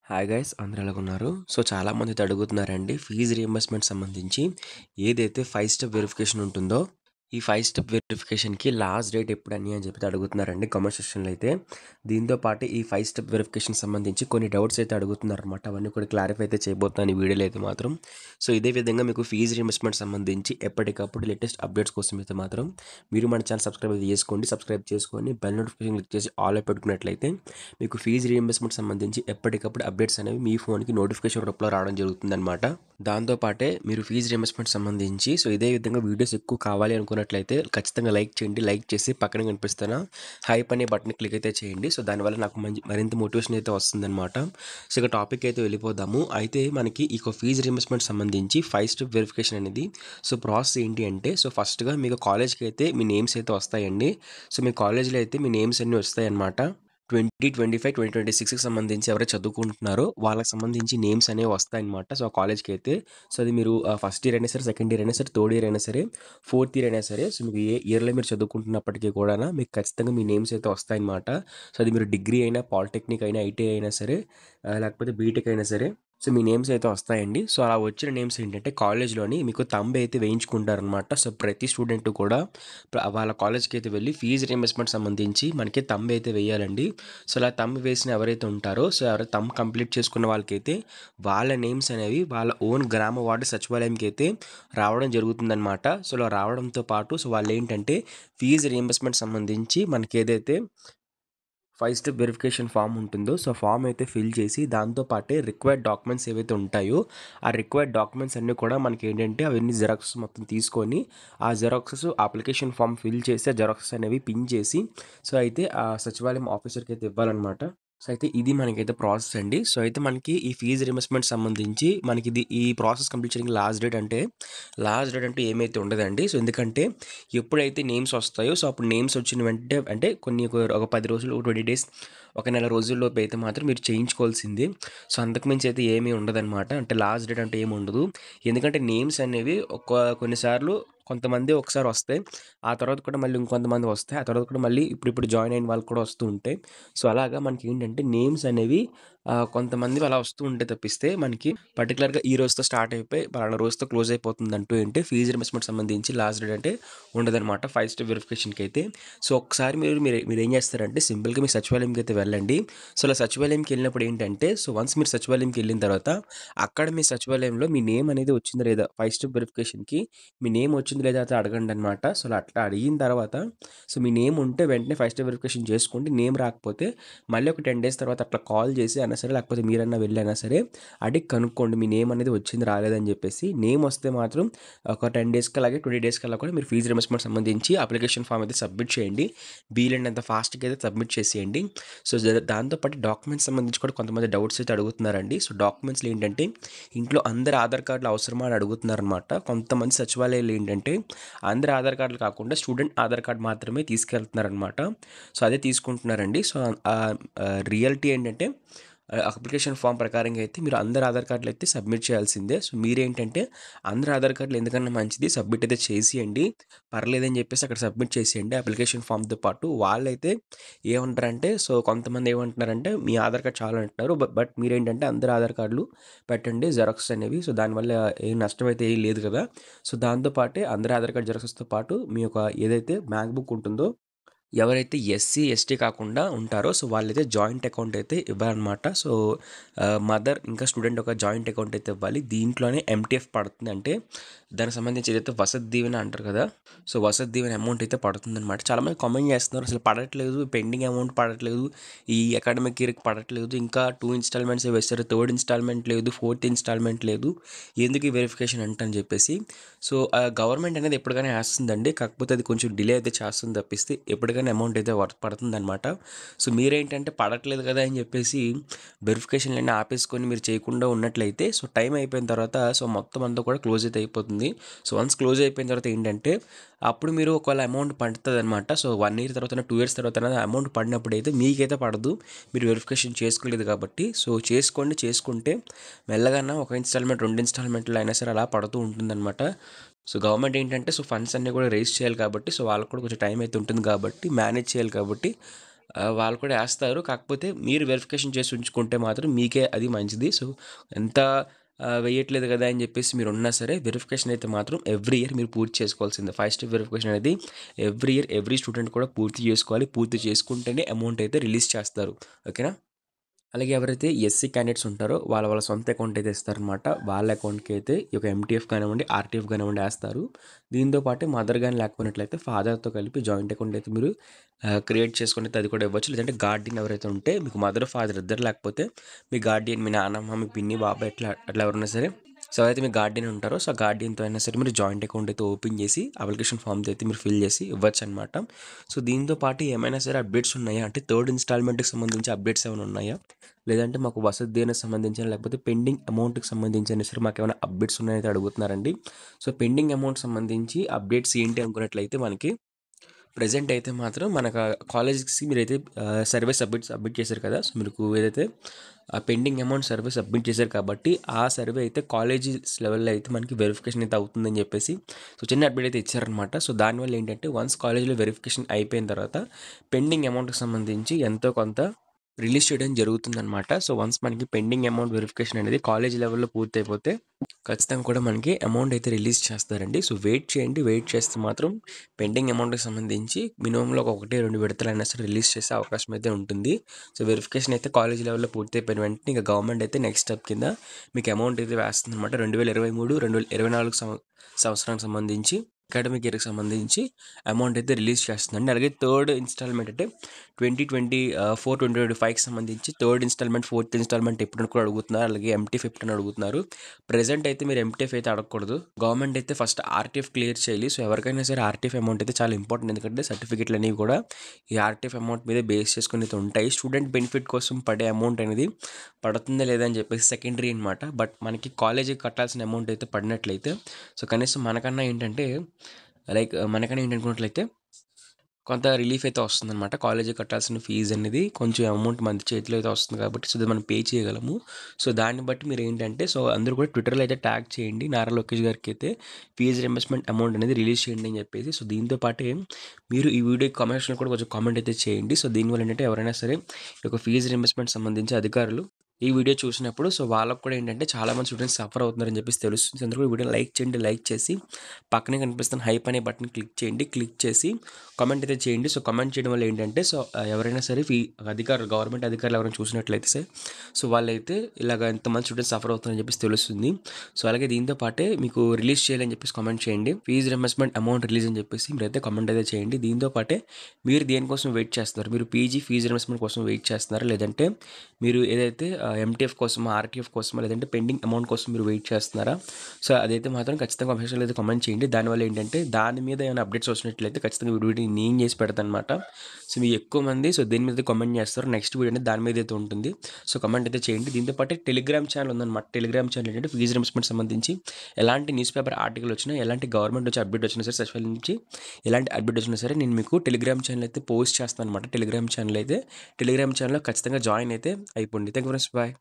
Hi guys అందరూ ఎలాగున్నారు? So చాలామంది అయితే అడుగుతున్నారండి ఫీజు రీయింబర్స్‌మెంట్ సంబంధించి ఏదైతే 5 స్టెప్ వెరిఫికేషన్ ఉంటుందో, ఈ 5 స్టెప్ వెరిఫికేషన్‌కి లాస్ట్ డేట్ ఎప్పుడని అని చెప్పి అడుగుతున్నారండి కామెంట్ సెక్షన్‌లో అయితే. దీంతో పాటు ఈ 5 స్టెప్ వెరిఫికేషన్ సంబంధించి కొన్ని డౌట్స్ అయితే అడుగుతున్నారనమాట. అవన్నీ కూడా క్లారిఫై అయితే చేయబోతున్నాను ఈ వీడియోలో అయితే మాత్రం. సో ఇదే విధంగా మీకు ఫీజు రీయింబర్స్‌మెంట్ సంబంధించి ఎప్పటికప్పుడు లేటెస్ట్ అప్డేట్స్ కోసం అయితే మాత్రం మీరు మన ఛానల్ సబ్స్క్రైబ్ అయితే చేసుకోండి. సబ్స్క్రైబ్ చేసుకొని బెల్ నోటిఫికేషన్ క్లిక్ చేసి ఆల్ పెట్టుకున్నట్లయితే మీకు ఫీజు రీయింబర్స్‌మెంట్ సంబంధించి ఎప్పటికప్పుడు అప్డేట్స్ అనేవి మీ ఫోన్‌కి నోటిఫికేషన్ రూపంలో రావడం జరుగుతుందనమాట. దాంతో పాటే మీరు ఫీజు రీయింబర్స్‌మెంట్ సంబంధించి ఇదే విధంగా వీడియోస్ ఎక్కువ కావాలి అనుకున్నట్లయితే ఖచ్చితంగా లైక్ చేయండి. లైక్ చేసి పక్కన కనిపిస్తున్న హైప్ అనే బటన్ క్లిక్ అయితే చేయండి. సో దానివల్ల నాకు మరింత మోటివేషన్ అయితే వస్తుందనమాట. సో ఇక టాపిక్ అయితే వెళ్ళిపోదాము. అయితే మనకి ఈ ఫీజు రీయింబర్స్‌మెంట్ సంబంధించి 5 స్టెప్ వెరిఫికేషన్ అనేది ప్రాసెస్ ఏంటి అంటే ఫస్ట్‌గా మీకు కాలేజ్‌కి అయితే మీ నేమ్స్ అయితే వస్తాయండి. సో మీ కాలేజ్‌లో అయితే మీ నేమ్స్ అన్నీ వస్తాయన్నమాట. 2025, 2026కి సంబంధించి ఎవరైతే చదువుకుంటున్నారో వాళ్ళకి సంబంధించి నేమ్స్ అనేవి వస్తాయన్నమాట. సో ఆ కాలేజ్‌కి అయితే అది మీరు ఫస్ట్ ఇయర్ అయినా సరే, సెకండ్ ఇయర్ అయినా సరే, థర్డ్ ఇయర్ అయినా సరే, ఫోర్త్ ఇయర్ అయినా సరే, సో మీకు ఏ ఇయర్‌లో మీరు చదువుకుంటున్నప్పటికీ కూడా మీకు ఖచ్చితంగా మీ నేమ్స్ అయితే వస్తాయన్నమాట. సో అది మీరు డిగ్రీ అయినా, పాలిటెక్నిక్ అయినా, ఐటీఐ అయినా సరే, లేకపోతే బీటెక్ అయినా సరే, సో మీ నేమ్స్ అయితే వస్తాయండి. సో అలా వచ్చిన నేమ్స్ ఏంటంటే కాలేజ్‌లోని మీకు థంబ్ అయితే వేయించుకుంటారనమాట. సో ప్రతి స్టూడెంట్ కూడా వాళ్ళ కాలేజ్‌కి అయితే వెళ్ళి ఫీజు రీయింబర్స్‌మెంట్ సంబంధించి మనకి థంబ్ అయితే వేయాలండి. సో అలా థంబ్ వేసిన ఎవరైతే ఉంటారో, సో ఎవరైతే థంబ్ కంప్లీట్ చేసుకున్న వాళ్ళకైతే వాళ్ళ నేమ్స్ అనేవి వాళ్ళ ఓన్ గ్రామ వార్డు సచివాలయంకి అయితే రావడం జరుగుతుందనమాట. సో ఇలా రావడంతో పాటు సో వాళ్ళేంటంటే ఫీజు రీయింబర్స్‌మెంట్ సంబంధించి మనకేదైతే 5 స్టెప్ వెరిఫికేషన్ ఫామ్ ఉంటుందో, సో ఫామ్ అయితే ఫిల్ చేసి దాంతో పాటే రిక్వైర్డ్ డాక్యుమెంట్స్ ఏవైతే ఉంటాయో, ఆ రిక్వైర్డ్ డాక్యుమెంట్స్ అన్నీ కూడా మనకేంటంటే అవన్నీ జిరాక్సెస్ మొత్తం తీసుకొని, ఆ జిరాక్సెస్ అప్లికేషన్ ఫామ్ ఫిల్ చేసి, ఆ జిరాక్సెస్ అనేవి పిన్ చేసి, సో అయితే ఆ సచివాలయం ఆఫీసర్‌కి అయితే ఇవ్వాలనమాట. సో అయితే ఇది మనకైతే ప్రాసెస్ అండి. సో అయితే మనకి ఈ ఫీజు రీయింబర్స్‌మెంట్ సంబంధించి ఈ ప్రాసెస్ కంప్లీట్ చేయడానికి లాస్ట్ డేట్ అంటే ఏమైతే ఉండదండి. సో ఎందుకంటే ఎప్పుడైతే నేమ్స్ వస్తాయో సో అప్పుడు నేమ్స్ వచ్చిన వెంటనే అంటే ఒక 10 రోజులు, 20 డేస్, ఒక నెల రోజుల్లోపు అయితే మాత్రం మీరు చేయించుకోవాల్సిందే. సో అంతకుమించి అయితే ఏమీ ఉండదనమాట. అంటే లాస్ట్ డేట్ అంటే ఏమి ఉండదు. ఎందుకంటే నేమ్స్ అనేవి కొన్నిసార్లు కొంతమంది ఒకసారి వస్తాయి. ఆ తర్వాత కూడా మళ్ళీ ఇంకొంతమంది వస్తాయి. ఆ తర్వాత కూడా మళ్ళీ ఇప్పుడు జాయిన్ అయిన వాళ్ళకి కూడా వస్తూ ఉంటాయి. సో అలాగా మనకి ఏంటంటే నేమ్స్ అనేవి కొంతమందివి అలా వస్తూ ఉంటే తప్పిస్తే మనకి పర్టికులర్‌గా ఈ రోజుతో స్టార్ట్ అయిపోయి పలానా రోజుతో క్లోజ్ అయిపోతుందంటూ ఏంటి ఫీజు రీయింబర్స్‌మెంట్ సంబంధించి లాస్ట్ డేట్ అంటే ఉండదనమాట 5 స్టెప్ వెరిఫికేషన్‌కి అయితే. సో ఒకసారి మీరేం చేస్తారంటే సింపుల్‌గా మీ సచివాలయంకి అయితే వెళ్ళండి. సో అలా సచివాలయంకి వెళ్ళినప్పుడు ఏంటంటే సో వన్స్ మీరు సచివాలయంకి వెళ్ళిన తర్వాత అక్కడ మీ సచివాలయంలో మీ నేమ్ అనేది వచ్చిందా లేదా 5 స్టెప్ వెరిఫికేషన్‌కి మీ నేమ్ వచ్చింది లేదా అయితే అడగండనమాట. సో అలా అట్లా అడిగిన తర్వాత సో మీ నేమ్ ఉంటే వెంటనే 5 స్టెప్ వెరిఫికేషన్ చేసుకోండి. నేమ్ రాకపోతే మళ్ళీ ఒక 10 డేస్ తర్వాత అట్లా కాల్ చేసి అయినా సరే, లేకపోతే మీరన్నా వెళ్ళి అయినా సరే అడిగి కనుక్కోండి. మీ నేమ్ అనేది వచ్చింది రాలేదని చెప్పేసి. నేమ్ వస్తే మాత్రం ఒక 10 డేస్‌కి అలాగే 20 డేస్‌కల్లా కూడా మీరు ఫీజు రీయింబర్స్‌మెంట్ సంబంధించి అప్లికేషన్ ఫామ్ అయితే సబ్మిట్ చేయండి. వీలైనంత ఫాస్ట్‌గా అయితే సబ్మిట్ చేసేయండి. సో దాంతో పాటు డాక్యుమెంట్స్ సంబంధించి కూడా కొంతమంది డౌట్స్ అయితే అడుగుతున్నారండి. సో డాక్యుమెంట్స్‌లో ఏంటంటే ఇంట్లో అందరి ఆధార్ కార్డులు అవసరమా అని అడుగుతున్నారనమాట. కొంతమంది సచివాలయాలు ఏంటంటే అందరి ఆధార్ కార్డులు కాకుండా స్టూడెంట్ ఆధార్ కార్డ్ మాత్రమే తీసుకెళ్తున్నారనమాట. సో అదే తీసుకుంటున్నారండి. సో రియాలిటీ ఏంటంటే అప్లికేషన్ ఫామ్ ప్రకారంగా అయితే మీరు అందరి ఆధార్ కార్డులు అయితే సబ్మిట్ చేయాల్సిందే. సో మీరేంటంటే అందరి ఆధార్ కార్డులు ఎందుకన్నా మంచిది సబ్మిట్ అయితే చేసేయండి. పర్లేదని చెప్పేసి అక్కడ సబ్మిట్ చేసేయండి అప్లికేషన్ ఫామ్‌తో పాటు. వాళ్ళైతే ఏమంటారంటే సో కొంతమంది ఏమంటున్నారంటే మీ ఆధార్ కార్డ్ చాలు అంటున్నారు. బట్ మీరేంటంటే అందరి ఆధార్ కార్డులు పెట్టండి జిరాక్స్ అనేవి. సో దానివల్ల ఏం నష్టం అయితే ఏం లేదు కదా! సో దాంతో పాటే అందరి ఆధార్ కార్డ్ జిరాక్సెస్‌తో పాటు మీ ఏదైతే మ్యాక్ బుక్ ఉంటుందో ఎవరైతే ఎస్సీ, ఎస్టీ కాకుండా ఉంటారో సో వాళ్ళైతే జాయింట్ అకౌంట్ అయితే ఇవ్వాలనమాట. సో మదర్ ఇంకా స్టూడెంట్ ఒక జాయింట్ అకౌంట్ అయితే ఇవ్వాలి. దీంట్లోనే ఎంటీఎఫ్ పడుతుంది. అంటే దానికి సంబంధించి ఏదైతే వసతి దీవెన అంటారు కదా! సో వసతి దీవెన అమౌంట్ అయితే పడుతుందనమాట. చాలామంది కామెంట్ చేస్తున్నారు అసలు పడట్లేదు, పెండింగ్ అమౌంట్ పడట్లేదు, ఈ అకాడమిక్ ఇయర్‌కి పడట్లేదు, ఇంకా 2 ఇన్‌స్టాల్‌మెంట్సే వేశారు, థర్డ్ ఇన్‌స్టాల్‌మెంట్ లేదు, ఫోర్త్ ఇన్‌స్టాల్‌మెంట్ లేదు, ఎందుకు ఈ వెరిఫికేషన్ అని చెప్పేసి. సో గవర్నమెంట్ అనేది ఎప్పటికైనా వేస్తుందండి. కాకపోతే అది కొంచెం డిలే అయితే చేస్తుంది తప్పిస్తే ఎప్పటికైనా అమౌంట్ అయితే పడుతుందనమాట. సో మీరేంటంటే పడట్లేదు కదా అని చెప్పేసి వెరిఫికేషన్‌లన్నీ ఆపేసుకొని మీరు చేయకుండా ఉన్నట్లయితే సో టైం అయిపోయిన తర్వాత సో మొత్తం అంతా కూడా క్లోజ్ అయితే అయిపోతుంది. సో వన్స్ క్లోజ్ అయిపోయిన తర్వాత ఏంటంటే అప్పుడు మీరు ఒకవేళ అమౌంట్ పడుతుందనమాట. సో 1 ఇయర్ తర్వాత 2 ఇయర్స్ తర్వాత అమౌంట్ పడినప్పుడైతే మీకైతే పడదు. మీరు వెరిఫికేషన్ చేసుకోలేదు కాబట్టి. సో చేసుకుంటే మెల్లగాన ఒక ఇన్‌స్టాల్‌మెంట్, 2 ఇన్‌స్టాల్‌మెంట్‌లో అయినా సరే అలా పడుతూ ఉంటుందన్నమాట. సో గవర్నమెంట్ ఏంటంటే సో ఫండ్స్ అన్నీ కూడా రైజ్ చేయాలి కాబట్టి సో వాళ్ళకి కూడా కొంచెం టైం అయితే ఉంటుంది కాబట్టి మేనేజ్ చేయాలి కాబట్టి వాళ్ళు కూడా ఏస్తారు. కాకపోతే మీరు వెరిఫికేషన్ చేసి ఉంచుకుంటే మాత్రం మీకే అది మంచిది. సో, ఎంత వేయట్లేదు కదా అని చెప్పేసి మీరున్నా సరే వెరిఫికేషన్ అయితే మాత్రం ఎవ్రీ ఇయర్ మీరు పూర్తి చేసుకోవాల్సిందే. 5 స్టెప్ వెరిఫికేషన్ అనేది ఎవ్రీ ఇయర్ ఎవ్రీ స్టూడెంట్ కూడా పూర్తి చేసుకోవాలి. పూర్తి చేసుకుంటేనే అమౌంట్ అయితే రిలీజ్ చేస్తారు. ఓకేనా? అలాగే ఎవరైతే ఎస్సీ క్యాండిడేట్స్ ఉంటారో వాళ్ళ సొంత అకౌంట్ అయితే ఇస్తారనమాట. వాళ్ళ అకౌంట్‌కి అయితే ఈ యొక్క ఎంటీఎఫ్ కానివ్వండి, ఆర్టీఎఫ్ కానివ్వండి ఏస్తారు. దీంతో పాటు మదర్ గాని లేకపోయినట్లయితే ఫాదర్‌తో కలిపి జాయింట్ అకౌంట్ అయితే మీరు క్రియేట్ చేసుకొని అయితే అది కూడా ఇవ్వచ్చు. లేదంటే గార్డియన్ ఎవరైతే ఉంటే మీకు మదర్, ఫాదర్ ఇద్దరు లేకపోతే మీ గార్డియన్ మీ నానమ్మ, మీ పిన్ని, బాబాయ్ అట్లా ఎవరైనా సరే సో, అయితే మీ గార్డియన్ ఉంటారో సో, గార్డియన్‌తో అయినా సరే మీరు జాయింట్ అకౌంట్ అయితే ఓపెన్ చేసి అప్లికేషన్ ఫామ్‌తో అయితే మీరు ఫిల్ చేసి ఇవ్వచ్చనమాట. సో, దీంతో పాటు ఏమైనా సరే అప్డేట్స్ ఉన్నాయా? అంటే థర్డ్ ఇన్‌స్టాల్‌మెంట్‌కి సంబంధించి అప్డేట్స్ ఏమైనా ఉన్నాయా? లేదంటే మాకు వసతి దీవెనకి సంబంధించిన లేకపోతే పెండింగ్ అమౌంట్‌కి సంబంధించిన సరే మాకేమైనా అప్డేట్స్ ఉన్నాయా అయితే అడుగుతున్నారండి. సో, పెండింగ్ అమౌంట్ సంబంధించి అప్డేట్స్ ఏంటి అనుకున్నట్లయితే మనకి ప్రెజెంట్ అయితే మాత్రం మనకు కాలేజ్‌కి మీరైతే సర్వే సబ్మిట్ చేశారు కదా! సో, మీకు ఏదైతే పెండింగ్ అమౌంట్ సర్వే సబ్మిట్ చేశారు కాబట్టి, ఆ సర్వే అయితే కాలేజీస్ లెవెల్‌లో అయితే మనకి వెరిఫికేషన్ అయితే అవుతుందని చెప్పేసి సో, చిన్న అప్డేట్ అయితే ఇచ్చారనమాట. సో, దానివల్ల ఏంటంటే వన్స్ కాలేజ్‌లో వెరిఫికేషన్ అయిపోయిన తర్వాత పెండింగ్ అమౌంట్‌కి సంబంధించి ఎంతో కొంత రిలీజ్ చేయడం జరుగుతుందనమాట. సో, వన్స్ మనకి పెండింగ్ అమౌంట్ వెరిఫికేషన్ అనేది కాలేజ్ లెవెల్‌లో పూర్తయిపోతే ఖచ్చితంగా కూడా మనకి అమౌంట్ అయితే రిలీజ్ చేస్తారండి. సో, వెయిట్ చేయండి. వెయిట్ చేస్తే మాత్రం పెండింగ్ అమౌంట్‌కి సంబంధించి మినిమమ్‌లో ఒక 1, 2 విడతలైనా సరే రిలీజ్ చేసే అవకాశం అయితే ఉంటుంది. సో, వెరిఫికేషన్ అయితే కాలేజ్ లెవెల్‌లో పూర్తయిపోయిన వెంటనే ఇక గవర్నమెంట్ అయితే నెక్స్ట్ స్టెప్ కింద మీకు అమౌంట్ అయితే వేస్తుందనమాట. 2023, 2024 సంవత్సరానికి సంబంధించి అకాడమిక్ ఇయర్‌కి సంబంధించి అమౌంట్ అయితే రిలీజ్ చేస్తుందండి. అలాగే థర్డ్ ఇన్‌స్టాల్‌మెంట్ అంటే 2024, 2025కి సంబంధించి థర్డ్ ఇన్‌స్టాల్‌మెంట్, ఫోర్త్ ఇన్‌స్టాల్‌మెంట్ ఎప్పుడని కూడా అడుగుతున్నారు. అలాగే ఎంటీఎఫ్ ఎప్పుడని అడుగుతున్నారు. ప్రెజెంట్ అయితే మీరు ఎంటీఎఫ్ అయితే అడగకూడదు. గవర్నమెంట్ అయితే ఫస్ట్ ఆర్టీఎఫ్ క్లియర్ చేయాలి. సో, ఎవరికైనా సరే ఆర్టీఎఫ్ అమౌంట్ అయితే చాలా ఇంపార్టెంట్. ఎందుకంటే సర్టిఫికెట్లు అనేవి కూడా ఈ ఆర్టీఎఫ్ అమౌంట్ మీద బేస్ చేసుకొని అయితే ఉంటాయి. స్టూడెంట్ బెనిఫిట్ కోసం పడే అమౌంట్ అనేది పడుతుందా లేదా అని చెప్పేసి సెకండరీ అనమాట. బట్ మనకి కాలేజీకి కట్టాల్సిన అమౌంట్ అయితే పడినట్లయితే సో, కనీసం మనకన్నా ఏంటంటే మనకన్నా ఏంటనుకున్నట్లయితే కొంత రిలీఫ్ అయితే వస్తుందనమాట. కాలేజీకి కట్టాల్సిన ఫీజు అనేది కొంచెం అమౌంట్ మన చేతిలో అయితే వస్తుంది కాబట్టి సో, అది మనం పే చేయగలము. సో, దాన్ని బట్టి మీరేంటంటే సో, అందరూ కూడా ట్విట్టర్‌లో అయితే ట్యాగ్ చేయండి. నారా లోకేష్ గారికి అయితే ఫీజ్ రీయింబర్స్‌మెంట్ అమౌంట్ అనేది రిలీజ్ చేయండి అని చెప్పేసి. సో, దీంతో పాటే మీరు ఈ వీడియో కామెంట్ సెక్షన్‌లో కూడా కొంచెం కామెంట్ అయితే చేయండి. సో, దీనివల్ల ఏంటంటే ఎవరైనా సరే ఈ యొక్క ఫీజ్ రీయింబర్స్‌మెంట్ సంబంధించి అధికారులు ఈ వీడియో చూసినప్పుడు సో, వాళ్ళకి కూడా ఏంటంటే చాలామంది స్టూడెంట్స్ సఫర్ అవుతున్నారని చెప్పేసి తెలుస్తుంది. సో, అందరూ కూడా ఈ వీడియోని లైక్ చేయండి. లైక్ చేసి పక్కనే కనిపిస్తున్న హైప్ అనే బటన్ క్లిక్ చేయండి. క్లిక్ చేసి కామెంట్ అయితే చేయండి. సో, కామెంట్ చేయడం వల్ల ఏంటంటే సో, ఎవరైనా సరే గవర్నమెంట్ అధికారులు ఎవరైనా చూసినట్లయితే సో, వాళ్ళైతే ఇలాగ ఎంతమంది స్టూడెంట్స్ సఫర్ అవుతున్నారని చెప్పేసి తెలుస్తుంది. సో, అలాగే దీంతో పాటే మీకు రిలీజ్ చేయాలని చెప్పేసి కామెంట్ చేయండి. ఫీజ్ రీయింబర్స్‌మెంట్ అమౌంట్ రిలీజ్ అని చెప్పేసి మీరైతే కామెంట్ అయితే చేయండి. దీంతో పాటే మీరు దేనికోసం వెయిట్ చేస్తున్నారు? మీరు పీజీ ఫీజ్ రీయింబర్స్‌మెంట్ కోసం వెయిట్ చేస్తున్నారా? లేదంటే మీరు ఏదైతే ఎంటీఎఫ్ కోసమా, ఆర్టీఎఫ్ కోసమా లేదంటే పెండింగ్ అమౌంట్ కోసం మీరు వెయిట్ చేస్తున్నారా? సో, అదైతే మాత్రం ఖచ్చితంగా కామెంట్ సెక్షన్‌లో అయితే కామెంట్ చేయండి. దానివల్ల ఏంటంటే దాని మీద ఏమైనా అప్డేట్స్ వచ్చినట్లయితే ఖచ్చితంగా వీడియో నేను చేసి పెడతానమాట. సో, మీ ఎక్కువ మంది సో, దేని మీద కామెంట్ చేస్తారో నెక్స్ట్ వీడియో అనేది దాని మీద అయితే ఉంటుంది. సో, కామెంట్ అయితే చేయండి. దీంతో పాటు టెలిగ్రామ్ ఛానల్ ఉందన్నమాట. టెలిగ్రామ్ ఛానల్ ఏంటంటే ఫీజ్ రీయింబర్స్‌మెంట్ సంబంధించి ఎలాంటి న్యూస్ పేపర్ ఆర్టికల్ వచ్చినా, ఎలాంటి గవర్నమెంట్ నుంచి అప్డేట్ వచ్చినా సరే సచివాలయం నుంచి ఎలాంటి అప్డేట్ వచ్చినా సరే నేను మీకు టెలిగ్రామ్ ఛానల్ అయితే పోస్ట్ చేస్తానన్నమాట. టెలిగ్రామ్ ఛానల్‌లో ఖచ్చితంగా జాయిన్ అయితే అయిపోండి. Thank you friends. బాయ్.